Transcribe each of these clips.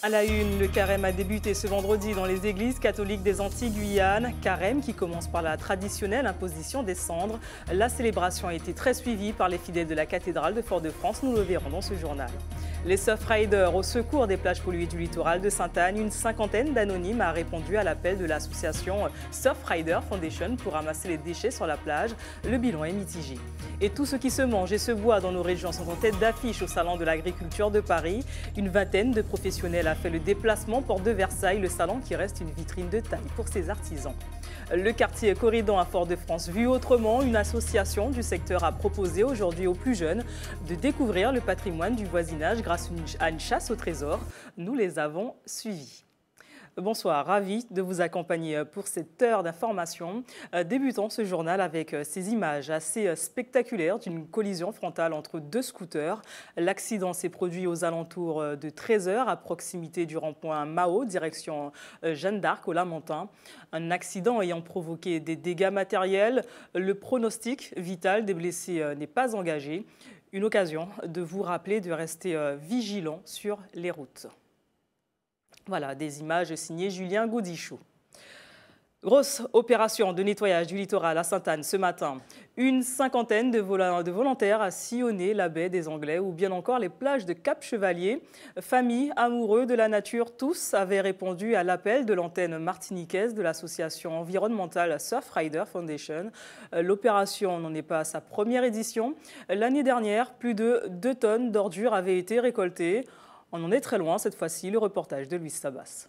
À la une, le carême a débuté ce vendredi dans les églises catholiques des Antilles-Guyane. Carême qui commence par la traditionnelle imposition des cendres. La célébration a été très suivie par les fidèles de la cathédrale de Fort-de-France. Nous le verrons dans ce journal. Les Surfriders au secours des plages polluées du littoral de Sainte-Anne. Une cinquantaine d'anonymes a répondu à l'appel de l'association Surfrider Foundation pour ramasser les déchets sur la plage. Le bilan est mitigé. Et tout ce qui se mange et se boit dans nos régions sont en tête d'affiche au Salon de l'Agriculture de Paris. Une vingtaine de professionnels a fait le déplacement porte de Versailles, le salon qui reste une vitrine de taille pour ses artisans. Le quartier Corridon à Fort-de-France vu autrement, une association du secteur a proposé aujourd'hui aux plus jeunes de découvrir le patrimoine du voisinage grâce à une chasse au trésor. Nous les avons suivis. Bonsoir, ravi de vous accompagner pour cette heure d'information. Débutons ce journal avec ces images assez spectaculaires d'une collision frontale entre deux scooters. L'accident s'est produit aux alentours de 13h à proximité du rond-point Mao, direction Jeanne d'Arc au Lamentin. Un accident ayant provoqué des dégâts matériels. Le pronostic vital des blessés n'est pas engagé. Une occasion de vous rappeler de rester vigilant sur les routes. Voilà, des images signées Julien Gaudichou. Grosse opération de nettoyage du littoral à Sainte-Anne ce matin. Une cinquantaine de volontaires a sillonné la baie des Anglais ou bien encore les plages de Cap-Chevalier. Familles, amoureux de la nature, tous avaient répondu à l'appel de l'antenne martiniquaise de l'association environnementale Surfrider Foundation. L'opération n'en est pas à sa première édition. L'année dernière, plus de 2 tonnes d'ordures avaient été récoltées. On en est très loin cette fois-ci, le reportage de Louis Sabas.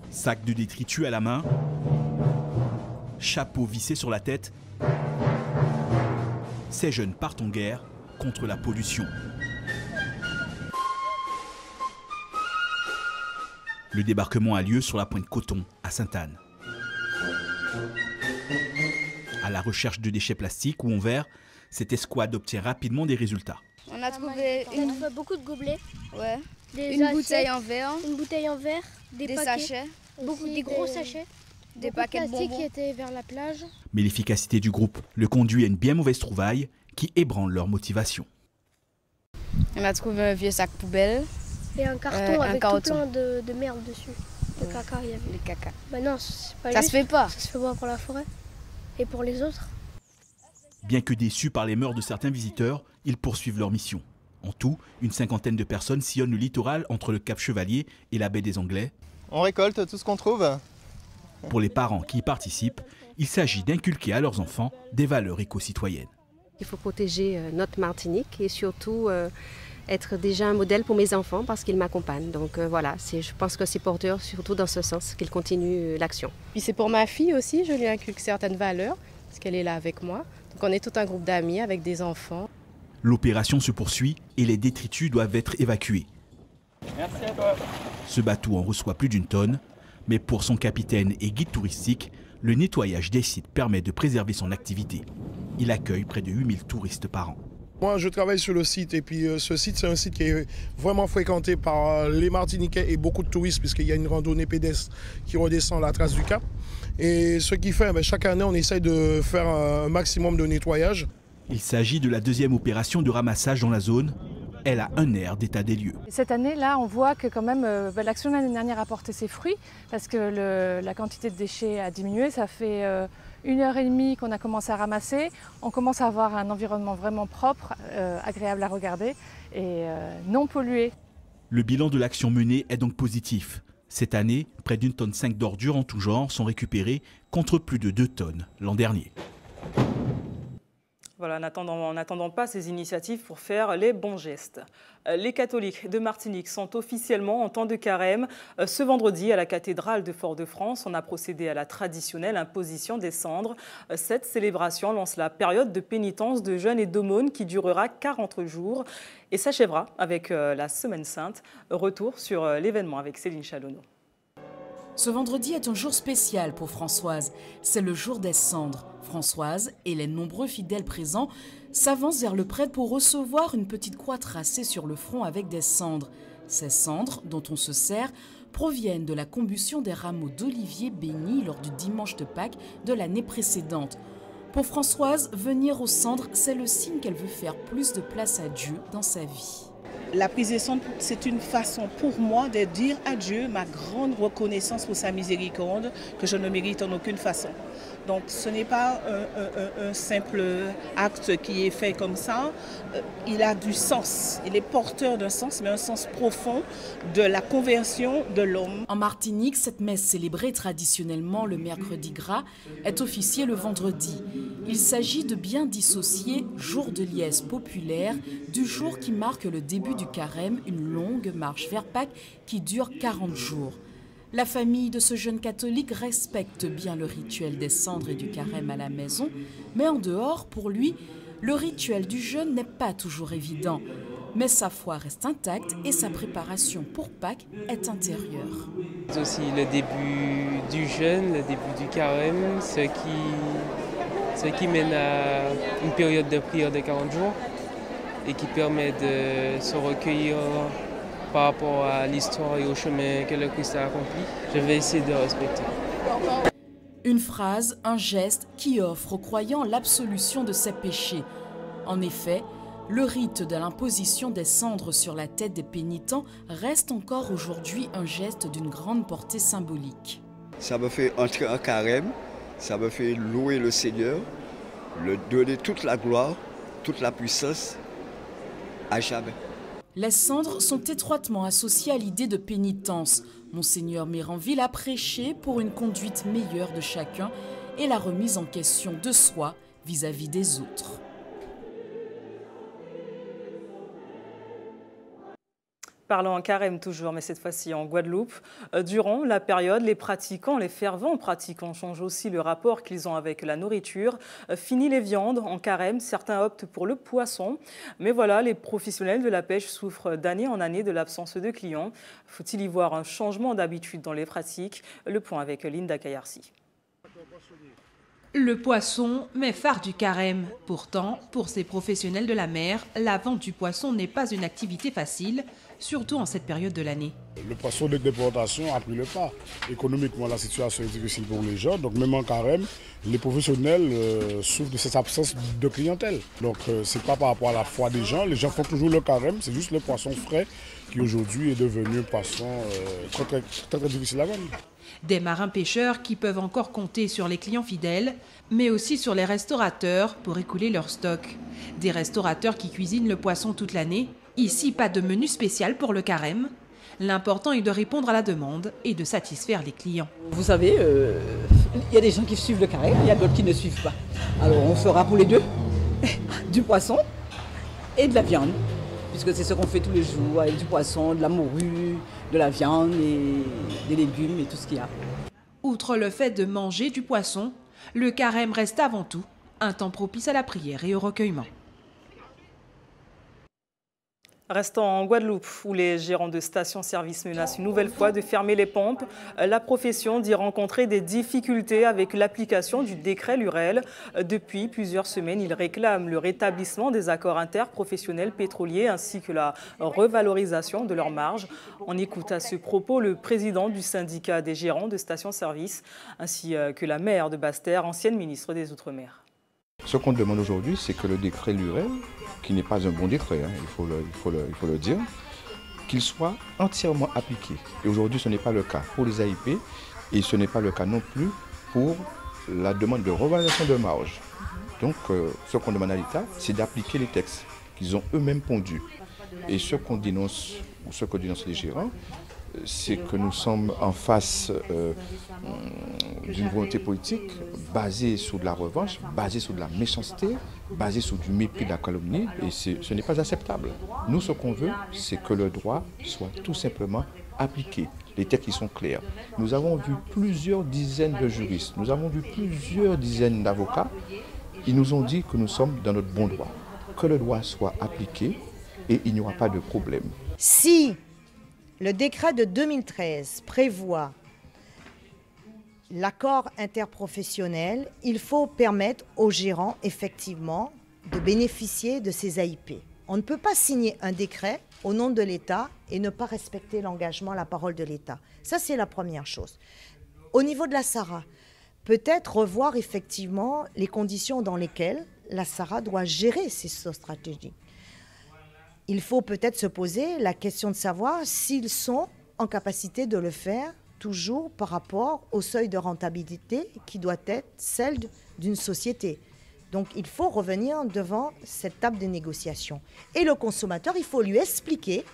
Sac de détritus à la main, chapeau vissé sur la tête, ces jeunes partent en guerre contre la pollution. Le débarquement a lieu sur la pointe Coton, à Sainte-Anne. À la recherche de déchets plastiques ou en verre, cette escouade obtient rapidement des résultats. On a trouvé beaucoup de gobelets, une bouteille en verre, des sachets, des gros sachets, des paquets de bonbons qui étaient vers la plage. Mais l'efficacité du groupe le conduit à une bien mauvaise trouvaille qui ébranle leur motivation. On a trouvé un vieux sac poubelle. Et un carton avec tout plein de merde dessus. De caca, il y avait. Les caca. Bah non, c'est pas ça juste. se fait pas. Ça se fait pas pour la forêt. Et pour les autres. Bien que déçus par les mœurs de certains visiteurs, ils poursuivent leur mission. En tout, une cinquantaine de personnes sillonnent le littoral entre le Cap Chevalier et la baie des Anglais. On récolte tout ce qu'on trouve. Pour les parents qui y participent, il s'agit d'inculquer à leurs enfants des valeurs éco-citoyennes. Il faut protéger notre Martinique et surtout être déjà un modèle pour mes enfants parce qu'ils m'accompagnent. Donc voilà, je pense que c'est porteur surtout dans ce sens qu'ils continuent l'action. Puis c'est pour ma fille aussi, je lui inculque certaines valeurs parce qu'elle est là avec moi. Donc on est tout un groupe d'amis avec des enfants. L'opération se poursuit et les détritus doivent être évacués. Merci à toi. Ce bateau en reçoit plus d'1 tonne, mais pour son capitaine et guide touristique, le nettoyage des sites permet de préserver son activité. Il accueille près de 8000 touristes par an. Moi, je travaille sur le site et puis ce site, c'est un site qui est vraiment fréquenté par les Martiniquais et beaucoup de touristes puisqu'il y a une randonnée pédestre qui redescend la trace du Cap. Et ce qui fait, chaque année, on essaye de faire un maximum de nettoyage. Il s'agit de la 2e opération de ramassage dans la zone. Elle a un air d'état des lieux. Cette année-là, on voit que quand même l'action de l'année dernière a porté ses fruits parce que la quantité de déchets a diminué. Ça fait 1h30 qu'on a commencé à ramasser. On commence à avoir un environnement vraiment propre, agréable à regarder et non pollué. Le bilan de l'action menée est donc positif. Cette année, près d'1,5 tonne d'ordures en tout genre sont récupérées contre plus de 2 tonnes l'an dernier. Voilà, en n'attendant pas ces initiatives pour faire les bons gestes. Les catholiques de Martinique sont officiellement en temps de carême. Ce vendredi, à la cathédrale de Fort-de-France, on a procédé à la traditionnelle imposition des cendres. Cette célébration lance la période de pénitence, de jeûne et d'aumône qui durera 40 jours et s'achèvera avec la Semaine Sainte. Retour sur l'événement avec Céline Chalonneau. Ce vendredi est un jour spécial pour Françoise. C'est le jour des cendres. Françoise et les nombreux fidèles présents s'avancent vers le prêtre pour recevoir une petite croix tracée sur le front avec des cendres. Ces cendres, dont on se sert, proviennent de la combustion des rameaux d'olivier bénis lors du dimanche de Pâques de l'année précédente. Pour Françoise, venir aux cendres, c'est le signe qu'elle veut faire plus de place à Dieu dans sa vie. La prise de sang, c'est une façon pour moi de dire à Dieu ma grande reconnaissance pour sa miséricorde que je ne mérite en aucune façon. Donc ce n'est pas un simple acte qui est fait comme ça, il a du sens, il est porteur d'un sens, mais un sens profond de la conversion de l'homme. En Martinique, cette messe célébrée traditionnellement le mercredi gras est officiée le vendredi. Il s'agit de bien dissocier jour de liesse populaire du jour qui marque le début du carême, une longue marche vers Pâques qui dure 40 jours. La famille de ce jeune catholique respecte bien le rituel des cendres et du carême à la maison, mais en dehors, pour lui, le rituel du jeûne n'est pas toujours évident. Mais sa foi reste intacte et sa préparation pour Pâques est intérieure. C'est aussi le début du jeûne, le début du carême, ce qui mène à une période de prière de 40 jours et qui permet de se recueillir par rapport à l'histoire et au chemin que le Christ a accompli. Je vais essayer de respecter. Une phrase, un geste qui offre aux croyants l'absolution de ses péchés. En effet, le rite de l'imposition des cendres sur la tête des pénitents reste encore aujourd'hui un geste d'une grande portée symbolique. Ça me fait entrer en carême, ça me fait louer le Seigneur, lui donner toute la gloire, toute la puissance, à jamais. Les cendres sont étroitement associées à l'idée de pénitence. Monseigneur Méranville a prêché pour une conduite meilleure de chacun et la remise en question de soi vis-à-vis des autres. Parlons en carême toujours, mais cette fois-ci en Guadeloupe. Durant la période, les pratiquants, les fervents pratiquants changent aussi le rapport qu'ils ont avec la nourriture. Fini les viandes, en carême, certains optent pour le poisson. Mais voilà, les professionnels de la pêche souffrent d'année en année de l'absence de clients. Faut-il y voir un changement d'habitude dans les pratiques? Le point avec Linda Kayarsi. Le poisson, mais phare du carême. Pourtant, pour ces professionnels de la mer, la vente du poisson n'est pas une activité facile, surtout en cette période de l'année. Le poisson de déportation a pris le pas. Économiquement, la situation est difficile pour les gens. Donc même en carême, les professionnels souffrent de cette absence de clientèle. Donc c'est pas par rapport à la foi des gens. Les gens font toujours le carême. C'est juste le poisson frais qui aujourd'hui est devenu un poisson très difficile à vendre. Des marins-pêcheurs qui peuvent encore compter sur les clients fidèles, mais aussi sur les restaurateurs pour écouler leur stock. Des restaurateurs qui cuisinent le poisson toute l'année. Ici, pas de menu spécial pour le carême. L'important est de répondre à la demande et de satisfaire les clients. Vous savez, il y a des gens qui suivent le carême, il y a d'autres qui ne suivent pas. Alors on fera pour les deux, du poisson et de la viande, puisque c'est ce qu'on fait tous les jours, avec du poisson, de la morue, de la viande et des légumes et tout ce qu'il y a. Outre le fait de manger du poisson, le carême reste avant tout un temps propice à la prière et au recueillement. Restons en Guadeloupe, où les gérants de stations-service menacent une nouvelle fois de fermer les pompes. La profession dit rencontrer des difficultés avec l'application du décret Lurel. Depuis plusieurs semaines, ils réclament le rétablissement des accords interprofessionnels pétroliers ainsi que la revalorisation de leurs marges. On écoute à ce propos le président du syndicat des gérants de stations-service ainsi que la maire de Basse-Terre, ancienne ministre des Outre-mer. Ce qu'on demande aujourd'hui, c'est que le décret Lurel, qui n'est pas un bon décret, hein, il faut le dire, qu'il soit entièrement appliqué. Et aujourd'hui, ce n'est pas le cas pour les AIP et ce n'est pas le cas non plus pour la demande de revalorisation de marge. Donc, ce qu'on demande à l'État, c'est d'appliquer les textes qu'ils ont eux-mêmes pondus. Et ce qu'on dénonce, ou ce que dénoncent les gérants, c'est que nous sommes en face d'une volonté politique basée sur de la revanche, basée sur de la méchanceté, basée sur du mépris, de la calomnie, et ce n'est pas acceptable. Nous, ce qu'on veut, c'est que le droit soit tout simplement appliqué. Les textes qui sont clairs. Nous avons vu plusieurs dizaines de juristes, nous avons vu plusieurs dizaines d'avocats. Ils nous ont dit que nous sommes dans notre bon droit, que le droit soit appliqué et il n'y aura pas de problème. Si le décret de 2013 prévoit l'accord interprofessionnel, il faut permettre aux gérants, effectivement, de bénéficier de ces AIP. On ne peut pas signer un décret au nom de l'État et ne pas respecter l'engagement, la parole de l'État. Ça, c'est la première chose. Au niveau de la SARA, peut-être revoir effectivement les conditions dans lesquelles la SARA doit gérer ses stratégies. il faut peut-être se poser la question de savoir s'ils sont en capacité de le faire toujours par rapport au seuil de rentabilité qui doit être celle d'une société. Donc il faut revenir devant cette table de négociation. Et le consommateur, il faut lui expliquer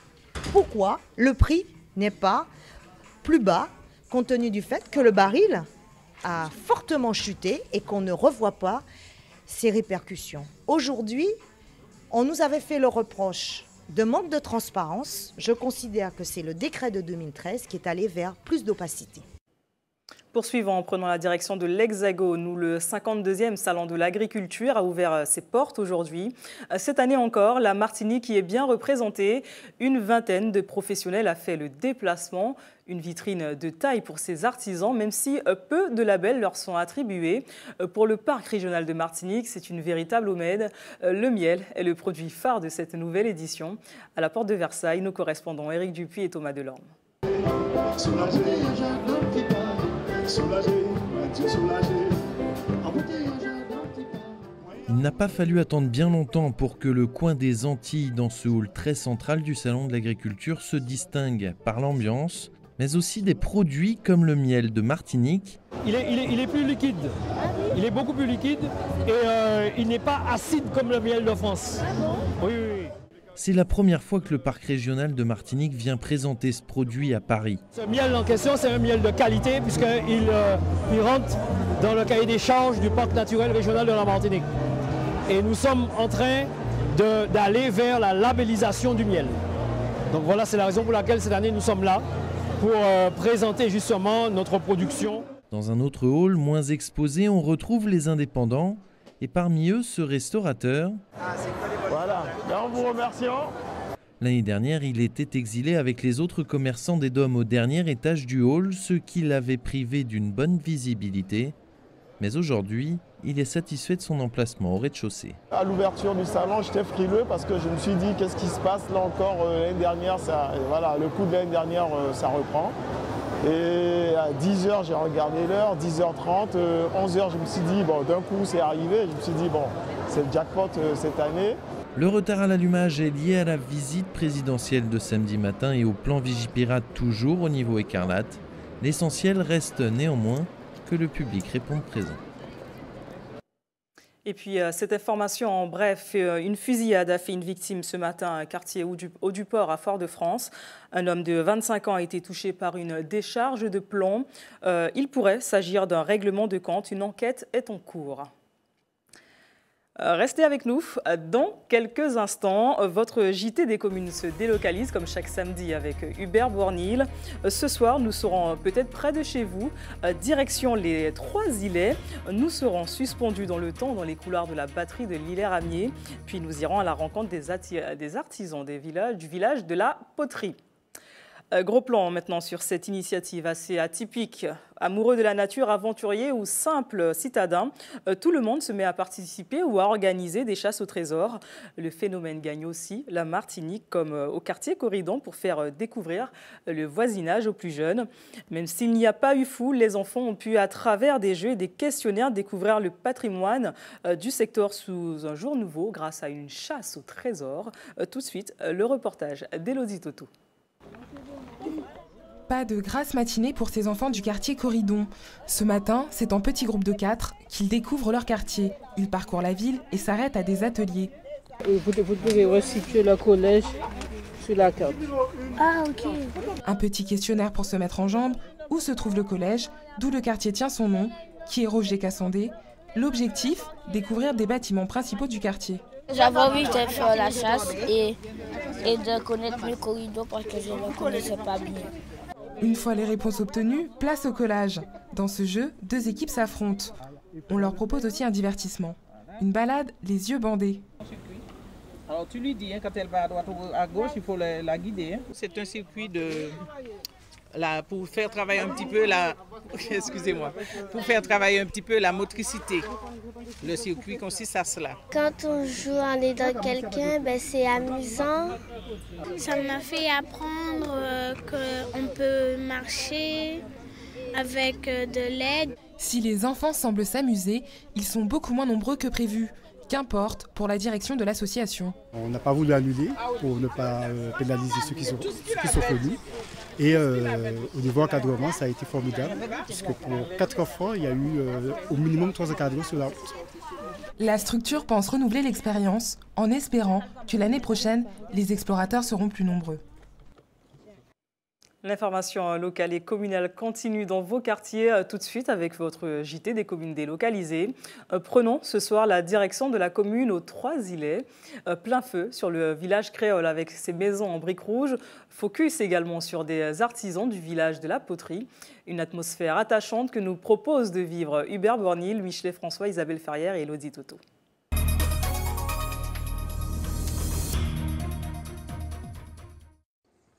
pourquoi le prix n'est pas plus bas, compte tenu du fait que le baril a fortement chuté et qu'on ne revoit pas ses répercussions. Aujourd'hui, on nous avait fait le reproche de manque de transparence. Je considère que c'est le décret de 2013 qui est allé vers plus d'opacité. Poursuivons en prenant la direction de l'Hexagone, où le 52e Salon de l'agriculture a ouvert ses portes aujourd'hui. Cette année encore, la Martinique y est bien représentée. Une vingtaine de professionnels a fait le déplacement. Une vitrine de taille pour ces artisans, même si peu de labels leur sont attribués. Pour le parc régional de Martinique, c'est une véritable aubaine. Le miel est le produit phare de cette nouvelle édition. À la porte de Versailles, nos correspondants Éric Dupuis et Thomas Delorme. Il n'a pas fallu attendre bien longtemps pour que le coin des Antilles, dans ce hall très central du Salon de l'agriculture, se distingue par l'ambiance, mais aussi des produits comme le miel de Martinique. Il est plus liquide, il est beaucoup plus liquide et il n'est pas acide comme le miel de France. Oui. C'est la première fois que le parc régional de Martinique vient présenter ce produit à Paris. Ce miel en question, c'est un miel de qualité puisqu'il rentre dans le cahier des charges du parc naturel régional de la Martinique. Et nous sommes en train d'aller vers la labellisation du miel. Donc voilà, c'est la raison pour laquelle cette année nous sommes là, pour présenter justement notre production. Dans un autre hall, moins exposé, on retrouve les indépendants. Et parmi eux, ce restaurateur. Voilà, en vous remerciant. L'année dernière, il était exilé avec les autres commerçants des Dômes au dernier étage du hall, ce qui l'avait privé d'une bonne visibilité. Mais aujourd'hui, il est satisfait de son emplacement au rez-de-chaussée. À l'ouverture du salon, j'étais frileux parce que je me suis dit qu'est-ce qui se passe là encore l'année dernière, voilà, le coup de l'année dernière, ça reprend. Et à 10h, j'ai regardé l'heure, 10h30, 11h, je me suis dit, bon, d'un coup, c'est arrivé. Je me suis dit, bon, c'est le jackpot cette année. Le retard à l'allumage est lié à la visite présidentielle de samedi matin et au plan Vigipirate toujours au niveau écarlate. L'essentiel reste néanmoins que le public réponde présent. Et puis, cette information en bref, une fusillade a fait une victime ce matin à quartier Haut-du-Port à Fort-de-France. Un homme de 25 ans a été touché par une décharge de plomb. Il pourrait s'agir d'un règlement de compte. Une enquête est en cours. Restez avec nous. Dans quelques instants, votre JT des communes se délocalise comme chaque samedi avec Hubert Bournil. Ce soir, nous serons peut-être près de chez vous, direction les Trois-Îlets. Nous serons suspendus dans le temps dans les couloirs de la batterie de l'Îlet-Ramier. Puis nous irons à la rencontre des artisans du village de la Poterie. Gros plan maintenant sur cette initiative assez atypique. Amoureux de la nature, aventuriers ou simples citadins, tout le monde se met à participer ou à organiser des chasses au trésor. Le phénomène gagne aussi la Martinique comme au quartier Corridon pour faire découvrir le voisinage aux plus jeunes. Même s'il n'y a pas eu foule, les enfants ont pu à travers des jeux et des questionnaires découvrir le patrimoine du secteur sous un jour nouveau grâce à une chasse au trésor. Tout de suite, le reportage d'Élodie Toto. Pas de grasse matinée pour ces enfants du quartier Corridon. Ce matin, c'est en petit groupe de 4 qu'ils découvrent leur quartier. Ils parcourent la ville et s'arrêtent à des ateliers. Vous pouvez resituer le collège sur la carte. Ah, ok. Un petit questionnaire pour se mettre en jambes. Où se trouve le collège, d'où le quartier tient son nom, qui est Roger Cassandé. L'objectif, découvrir des bâtiments principaux du quartier. J'avais envie de faire la chasse et de connaître mieux Corridon parce que je ne le connaissais pas bien. Une fois les réponses obtenues, place au collage. Dans ce jeu, 2 équipes s'affrontent. On leur propose aussi un divertissement. Une balade les yeux bandés. Alors tu lui dis, hein, quand elle va à droite ou à gauche, il faut la guider. Hein. C'est un circuit pour faire travailler un petit peu pour faire travailler un petit peu la motricité. Le circuit consiste à cela. Quand on joue en aidant quelqu'un, c'est amusant. Ça m'a fait apprendre qu'on peut marcher avec de l'aide. Si les enfants semblent s'amuser, ils sont beaucoup moins nombreux que prévu. Qu'importe pour la direction de l'association. On n'a pas voulu annuler pour ne pas pénaliser ceux qui sont venus. Et au niveau encadrement, ça a été formidable, puisque pour 4 enfants, il y a eu au minimum 3 encadrants sur la route. La structure pense renouveler l'expérience en espérant que l'année prochaine, les explorateurs seront plus nombreux. L'information locale et communale continue dans vos quartiers tout de suite avec votre JT des communes délocalisées. Prenons ce soir la direction de la commune aux Trois-Îlets. Plein feu sur le village créole avec ses maisons en briques rouges. Focus également sur des artisans du village de la poterie. Une atmosphère attachante que nous propose de vivre Hubert Bornil, Michelet François, Isabelle Ferrière et Elodie Toto.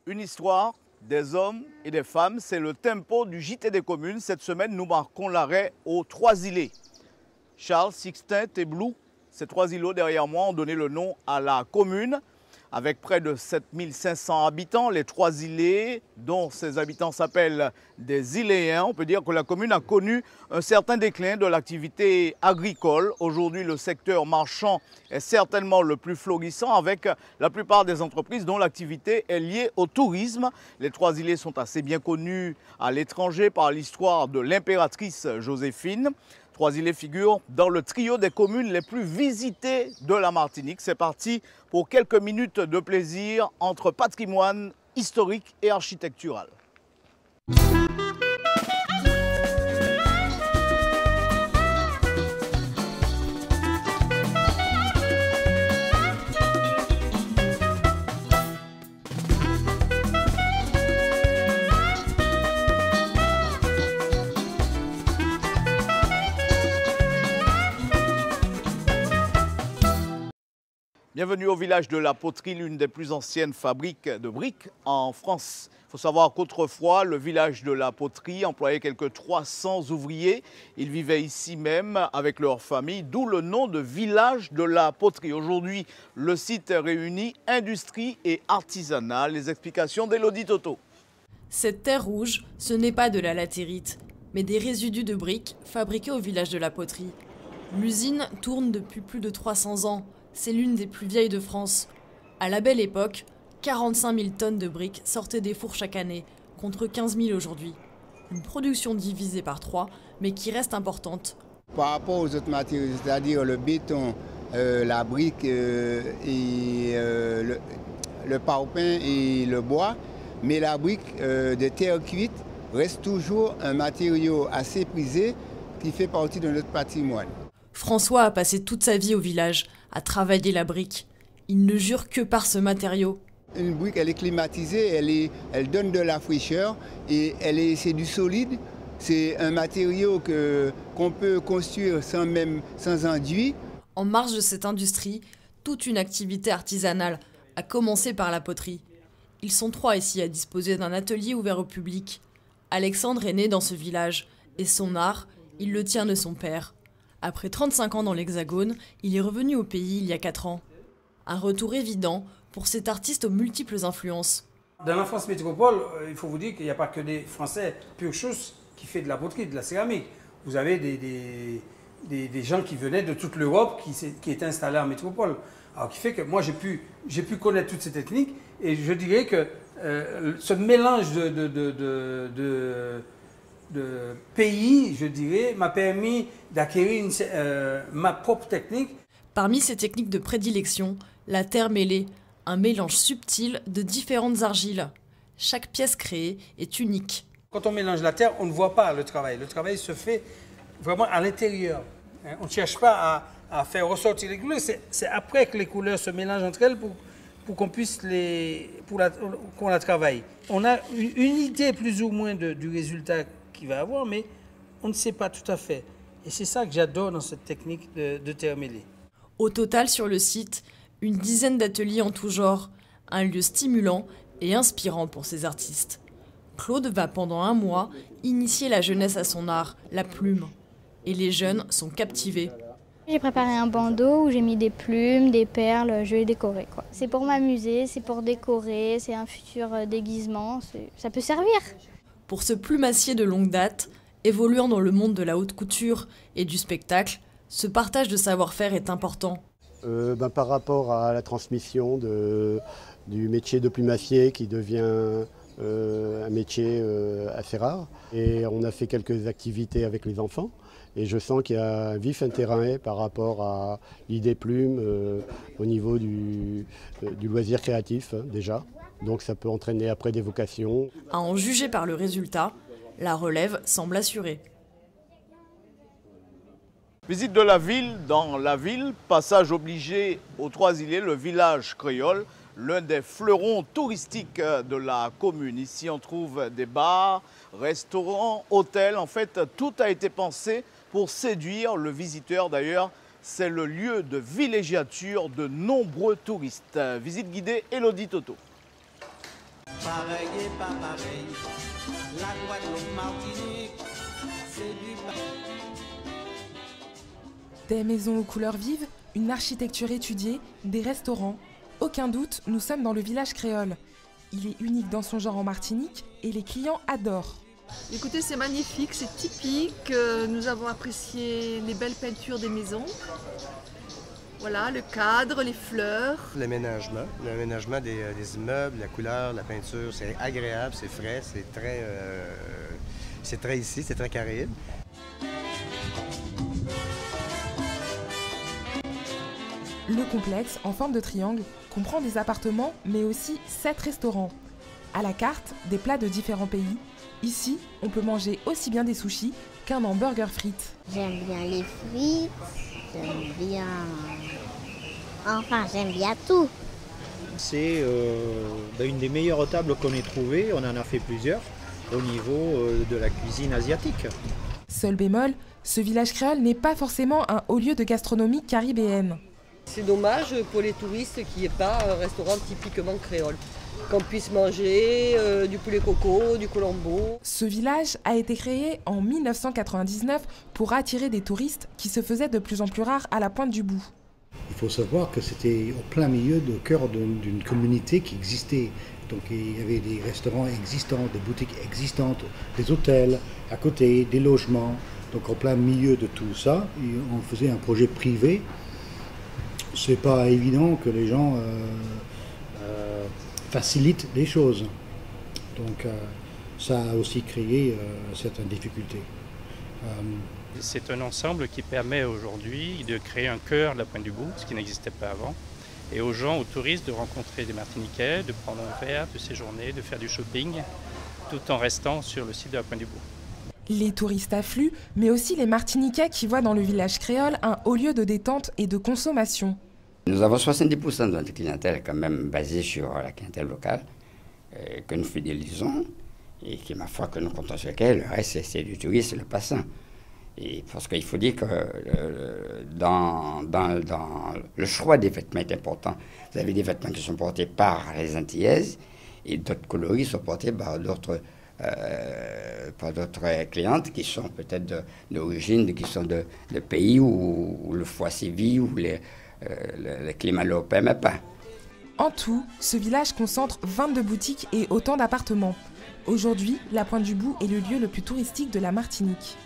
Une histoire des hommes et des femmes, c'est le tempo du JT des communes. Cette semaine, nous marquons l'arrêt aux Trois-Îlets. Charles, Sixtin, Téblou, ces 3 îlots derrière moi ont donné le nom à la commune. Avec près de 7500 habitants, les Trois-Îlets, dont ces habitants s'appellent des Iléens, on peut dire que la commune a connu un certain déclin de l'activité agricole. Aujourd'hui, le secteur marchand est certainement le plus florissant avec la plupart des entreprises dont l'activité est liée au tourisme. Les Trois-Îlets sont assez bien connus à l'étranger par l'histoire de l'impératrice Joséphine. Trois-Îlets figure dans le trio des communes les plus visitées de la Martinique. C'est parti pour quelques minutes de plaisir entre patrimoine historique et architectural. Bienvenue au village de la Poterie, l'une des plus anciennes fabriques de briques en France. Il faut savoir qu'autrefois, le village de la Poterie employait quelques 300 ouvriers. Ils vivaient ici même avec leur famille, d'où le nom de village de la Poterie. Aujourd'hui, le site réunit industrie et artisanat. Les explications d'Elodie Toto. Cette terre rouge, ce n'est pas de la latérite, mais des résidus de briques fabriqués au village de la Poterie. L'usine tourne depuis plus de 300 ans. C'est l'une des plus vieilles de France. À la belle époque, 45 000 tonnes de briques sortaient des fours chaque année, contre 15 000 aujourd'hui. Une production divisée par 3, mais qui reste importante. Par rapport aux autres matériaux, c'est-à-dire le béton, la brique et le parpaing et le bois, mais la brique de terre cuite reste toujours un matériau assez prisé qui fait partie de notre patrimoine. François a passé toute sa vie au village, à travailler la brique. Il ne jure que par ce matériau. Une brique, elle est climatisée, elle donne de la fraîcheur et c'est du solide. C'est un matériau qu'on peut construire sans enduit. En marge de cette industrie, toute une activité artisanale, à commencer par la poterie. Ils sont 3 ici à disposer d'un atelier ouvert au public. Alexandre est né dans ce village et son art, il le tient de son père. Après 35 ans dans l'Hexagone, il est revenu au pays il y a 4 ans. Un retour évident pour cet artiste aux multiples influences. Dans la France métropole, il faut vous dire qu'il n'y a pas que des Français pure chose qui fait de la poterie, de la céramique. Vous avez des gens qui venaient de toute l'Europe qui étaient installés en métropole. Alors qui fait que moi j'ai pu connaître toutes ces techniques et je dirais que ce mélange de pays, je dirais, m'a permis d'acquérir ma propre technique. Parmi ces techniques de prédilection, la terre mêlée, un mélange subtil de différentes argiles. Chaque pièce créée est unique. Quand on mélange la terre, on ne voit pas le travail. Le travail se fait vraiment à l'intérieur. On ne cherche pas à faire ressortir les couleurs. C'est après que les couleurs se mélangent entre elles pour qu'on puisse qu'on la travaille. On a une idée plus ou moins du résultat qu'il va avoir, mais on ne sait pas tout à fait. Et c'est ça que j'adore dans cette technique de terre mêlée. Au total, sur le site, une dizaine d'ateliers en tout genre, un lieu stimulant et inspirant pour ces artistes. Claude va pendant 1 mois initier la jeunesse à son art, la plume. Et les jeunes sont captivés. J'ai préparé un bandeau où j'ai mis des plumes, des perles, je vais décorer. C'est pour m'amuser, c'est pour décorer, c'est un futur déguisement, ça peut servir. Pour ce plumassier de longue date, évoluant dans le monde de la haute couture et du spectacle, Ce partage de savoir-faire est important. Par rapport à la transmission du métier de plumassier qui devient un métier assez rare. Et on a fait quelques activités avec les enfants. Et je sens qu'il y a un vif intérêt par rapport à l'idée plume au niveau du loisir créatif déjà. Donc ça peut entraîner après des vocations. À en juger par le résultat, la relève semble assurée. Visite de la ville dans la ville, passage obligé aux Trois-Îlets, le village créole, l'un des fleurons touristiques de la commune. Ici on trouve des bars, restaurants, hôtels. En fait, tout a été pensé pour séduire le visiteur. D'ailleurs, c'est le lieu de villégiature de nombreux touristes. Visite guidée, Elodie Toto. Pareil et pas pareil, la Guadeloupe, Martinique, c'est du Des maisons aux couleurs vives, une architecture étudiée, des restaurants. Aucun doute, nous sommes dans le village créole. Il est unique dans son genre en Martinique et les clients adorent. Écoutez, c'est magnifique, c'est typique. Nous avons apprécié les belles peintures des maisons. Voilà, le cadre, les fleurs. L'aménagement des immeubles, la couleur, la peinture, c'est agréable, c'est frais, c'est très ici, c'est très caraïbe. Le complexe, en forme de triangle, comprend des appartements, mais aussi 7 restaurants. À la carte, des plats de différents pays. Ici, on peut manger aussi bien des sushis qu'un hamburger frites. J'aime bien les frites, j'aime bien tout. C'est une des meilleures tables qu'on ait trouvées. On en a fait plusieurs au niveau de la cuisine asiatique. Seul bémol, ce village créole n'est pas forcément un haut lieu de gastronomie caribéenne. C'est dommage pour les touristes qu'il n'y ait pas un restaurant typiquement créole. Qu'on puisse manger du poulet coco, du colombo. Ce village a été créé en 1999 pour attirer des touristes qui se faisaient de plus en plus rares à la Pointe du Bout. Il faut savoir que c'était au plein milieu, au cœur d'une communauté qui existait. Donc il y avait des restaurants existants, des boutiques existantes, des hôtels à côté, des logements. Donc au plein milieu de tout ça, on faisait un projet privé. C'est pas évident que les gens facilitent les choses. Donc ça a aussi créé certaines difficultés. C'est un ensemble qui permet aujourd'hui de créer un cœur de la Pointe du Bout, ce qui n'existait pas avant, et aux gens, aux touristes, de rencontrer des Martiniquais, de prendre un verre, de séjourner, de faire du shopping, tout en restant sur le site de la Pointe du Bout. Les touristes affluent, mais aussi les Martiniquais qui voient dans le village créole un haut lieu de détente et de consommation. Nous avons 70% de notre clientèle quand même basée sur la clientèle locale, que nous fidélisons, et qui, ma foi, que nous comptons sur laquelle le reste, c'est du tourisme, le passant. Et parce qu'il faut dire que dans le choix des vêtements est important. Vous avez des vêtements qui sont portés par les Antillaises et d'autres coloris sont portés par d'autres clientes qui sont peut-être d'origine, qui sont de pays où le foie sévit, où le climat ne le permet pas. En tout, ce village concentre 22 boutiques et autant d'appartements. Aujourd'hui, la Pointe du Bout est le lieu le plus touristique de la Martinique.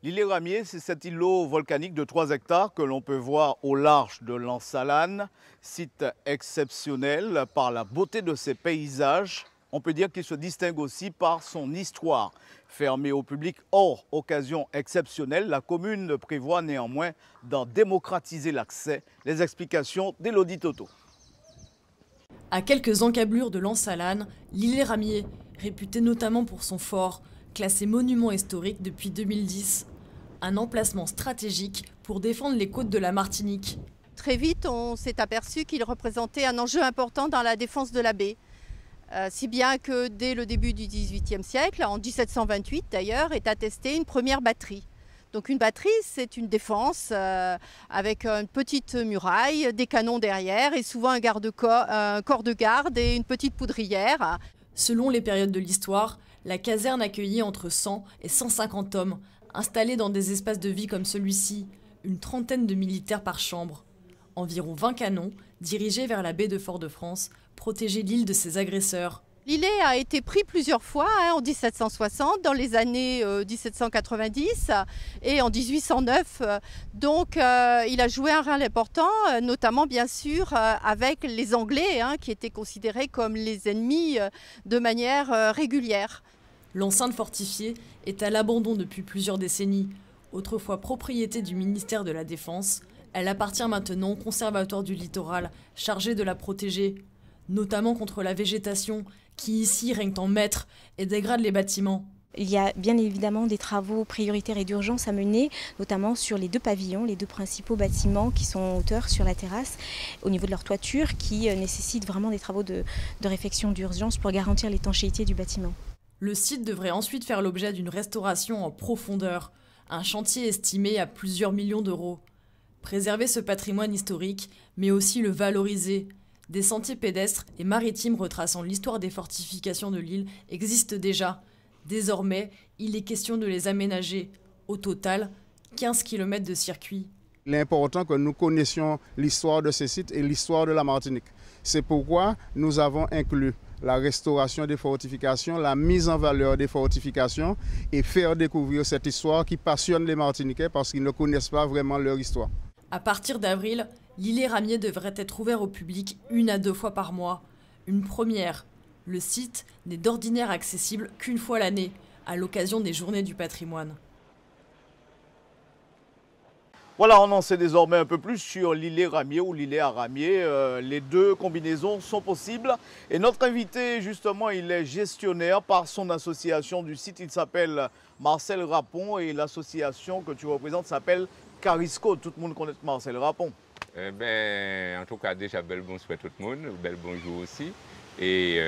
L'îlet Ramier, c'est cet îlot volcanique de 3 hectares que l'on peut voir au large de l'Ansalane. Site exceptionnel par la beauté de ses paysages. On peut dire qu'il se distingue aussi par son histoire. Fermé au public hors occasion exceptionnelle, la commune prévoit néanmoins d'en démocratiser l'accès. Les explications d'Elodie Toto. À quelques encablures de l'Ansalane, l'îlet Ramier, réputé notamment pour son fort, classé monument historique depuis 2010. Un emplacement stratégique pour défendre les côtes de la Martinique. Très vite, on s'est aperçu qu'il représentait un enjeu important dans la défense de la baie. Si bien que dès le début du XVIIIe siècle, en 1728 d'ailleurs, est attestée une première batterie. Donc une batterie, c'est une défense avec une petite muraille, des canons derrière et souvent un corps de garde et une petite poudrière. Selon les périodes de l'histoire, la caserne accueillait entre 100 et 150 hommes, installés dans des espaces de vie comme celui-ci, une trentaine de militaires par chambre. Environ 20 canons, dirigés vers la baie de Fort-de-France, protégeaient l'île de ses agresseurs. L'îlet a été pris plusieurs fois en 1760, dans les années 1790 et en 1809. Donc il a joué un rôle important, notamment bien sûr avec les Anglais qui étaient considérés comme les ennemis de manière régulière. L'enceinte fortifiée est à l'abandon depuis plusieurs décennies. Autrefois propriété du ministère de la Défense, elle appartient maintenant au Conservatoire du littoral, chargé de la protéger, notamment contre la végétation qui ici règne en maître et dégrade les bâtiments. Il y a bien évidemment des travaux prioritaires et d'urgence à mener, notamment sur les deux pavillons, les deux principaux bâtiments qui sont en hauteur sur la terrasse, au niveau de leur toiture, qui nécessitent vraiment des travaux de réfection d'urgence pour garantir l'étanchéité du bâtiment. Le site devrait ensuite faire l'objet d'une restauration en profondeur, un chantier estimé à plusieurs millions d'euros. Préserver ce patrimoine historique, mais aussi le valoriser. Des sentiers pédestres et maritimes retraçant l'histoire des fortifications de l'île existent déjà. Désormais, il est question de les aménager. Au total, 15 km de circuit. Il est important que nous connaissions l'histoire de ces sites et l'histoire de la Martinique. C'est pourquoi nous avons inclus la restauration des fortifications, la mise en valeur des fortifications et faire découvrir cette histoire qui passionne les Martiniquais parce qu'ils ne connaissent pas vraiment leur histoire. À partir d'avril, l'îlet Ramier devrait être ouvert au public 1 à 2 fois par mois. Une première. Le site n'est d'ordinaire accessible qu'une fois l'année, à l'occasion des Journées du patrimoine. Voilà, on en sait désormais un peu plus sur l'îlet Ramier ou l'îlet à Ramier. Les deux combinaisons sont possibles. Et notre invité, justement, il est gestionnaire par son association du site. Il s'appelle Marcel Rapon et l'association que tu représentes s'appelle Carisco. Tout le monde connaît Marcel Rapon. En tout cas, déjà, bel bonsoir tout le monde, bel bonjour aussi. Et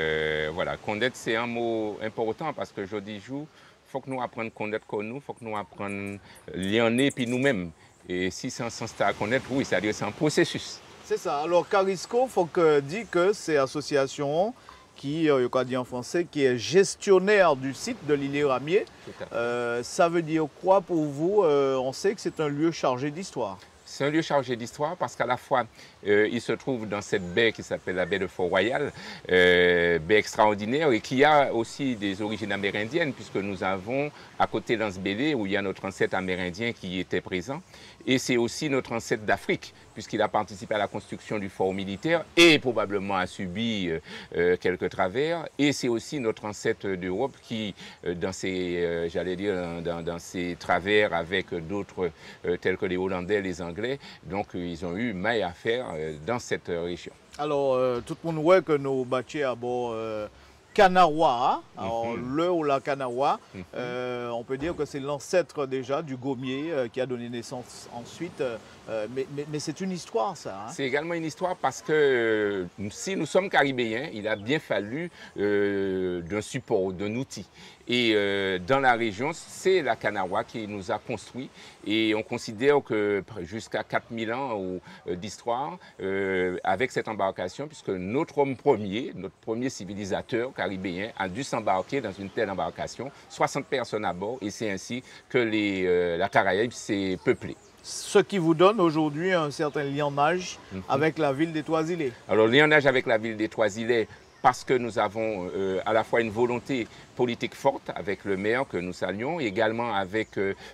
voilà, connaître, c'est un mot important parce que je dis, il faut que nous apprenions à connaître nous, il faut que nous apprenions à lier puis nous-mêmes. Et si c'est un sens à connaître, oui, c'est-à-dire c'est un processus. C'est ça. Alors, Carisco, il faut dire que c'est l'association qui, dit en français, qui est gestionnaire du site de l'îlet Ramier. Ça veut dire quoi pour vous? On sait que c'est un lieu chargé d'histoire. C'est un lieu chargé d'histoire parce qu'à la fois, il se trouve dans cette baie qui s'appelle la baie de Fort-Royal, baie extraordinaire et qui a aussi des origines amérindiennes puisque nous avons à côté l'Anse-Bélé où il y a notre ancêtre amérindien qui était présent et c'est aussi notre ancêtre d'Afrique puisqu'il a participé à la construction du fort militaire et probablement a subi quelques travers et c'est aussi notre ancêtre d'Europe qui, dans ses, j'allais dire, dans ses travers avec d'autres tels que les Hollandais, les Anglais, donc ils ont eu maille à faire dans cette région. Alors, tout le monde voit que nos bâtis à bord Canarois, alors le ou la Canarois, on peut dire que c'est l'ancêtre déjà du gommier qui a donné naissance ensuite, mais c'est une histoire ça. Hein? C'est également une histoire parce que si nous sommes caribéens, il a bien fallu d'un support, d'un outil. Et dans la région, c'est la Canarois qui nous a construit et on considère que jusqu'à 4000 ans d'histoire avec cette embarcation, puisque notre homme premier, notre premier civilisateur caribéen a dû s'embarquer dans une telle embarcation, 60 personnes à bord et c'est ainsi que la Caraïbe s'est peuplée. Ce qui vous donne aujourd'hui un certain lionnage avec la ville des Trois-Îlets. Alors, lionnage avec la ville des Trois-Îlets, parce que nous avons à la fois une volonté politique forte avec le maire que nous saluons, et également avec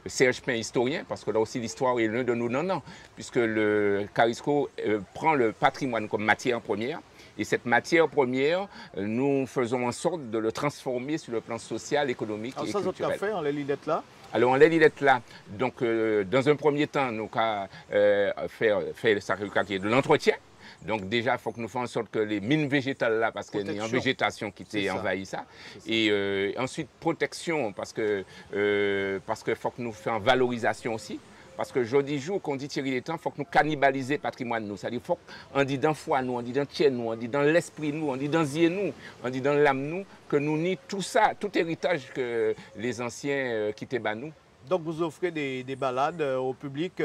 Serge Pin, historien, parce que là aussi l'histoire est l'un de nos nanans, puisque le Carisco prend le patrimoine comme matière première. Et cette matière première, nous faisons en sorte de le transformer sur le plan social, économique et culturel. Ça, c'est fait, on les lidette là. Alors, on les lidette là. Donc, dans un premier temps, nous avons fait de l'entretien. Donc déjà, il faut que nous fassions en sorte que les mines végétales là, parce qu'il y a une végétation qui était envahie ça. Et ensuite, protection, parce que faut que nous fassions valorisation aussi. Parce que jeudi jour, qu'on dit tirer les temps, il faut que nous cannibaliser le patrimoine nous. C'est-à-dire qu'il faut qu'on dit dans la foi nous, on dit dans le tien nous, on dit dans l'esprit nous, on dit dans le zier nous, on dit dans l'âme nous, que nous nie tout ça, tout héritage que les anciens quittaient bas nous. Donc vous offrez des balades au public,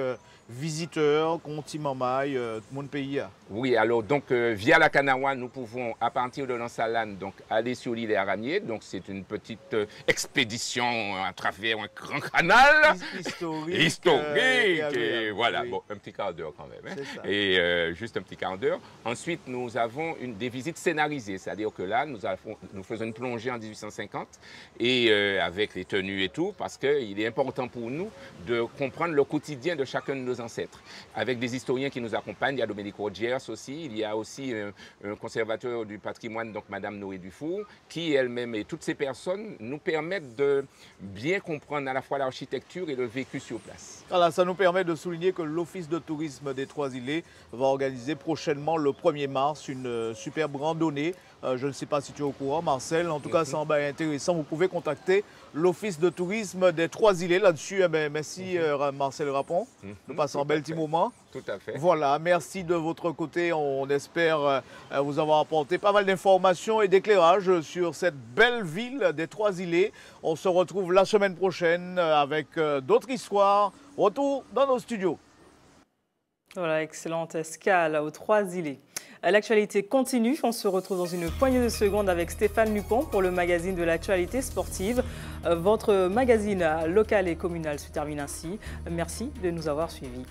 visiteurs, Conti-Mamaï, mon pays. Oui, alors donc via la Kanawa, nous pouvons à partir de Lansalane donc aller sur l'île des Araignées. Donc c'est une petite expédition à travers un grand canal historique et voilà, bon, un petit quart d'heure quand même. Hein. Et juste un petit quart d'heure. Ensuite, nous avons des visites scénarisées, c'est-à-dire que là, nous faisons une plongée en 1850 et avec les tenues et tout, parce qu'il est important pour nous de comprendre le quotidien de chacun de nos ancêtres. Avec des historiens qui nous accompagnent, il y a Domenico Rogers aussi, il y a aussi un conservateur du patrimoine, donc Madame Noé Dufour, qui elle-même et toutes ces personnes nous permettent de bien comprendre à la fois l'architecture et le vécu sur place. Voilà, ça nous permet de souligner que l'Office de tourisme des Trois-Îlets va organiser prochainement le 1er mars une superbe randonnée. Je ne sais pas si tu es au courant, Marcel. En tout cas, ça est intéressant. Vous pouvez contacter l'Office de tourisme des Trois-Îlets là-dessus. Merci Marcel Rapon. Nous passons un bel petit moment. Tout à fait. Voilà, merci de votre côté. On espère vous avoir apporté pas mal d'informations et d'éclairages sur cette belle ville des Trois-Îlets. On se retrouve la semaine prochaine avec d'autres histoires. Retour dans nos studios. Voilà, excellente escale aux Trois-Îlets. L'actualité continue. On se retrouve dans une poignée de secondes avec Stéphane Lupon pour le magazine de l'actualité sportive. Votre magazine local et communal se termine ainsi. Merci de nous avoir suivis.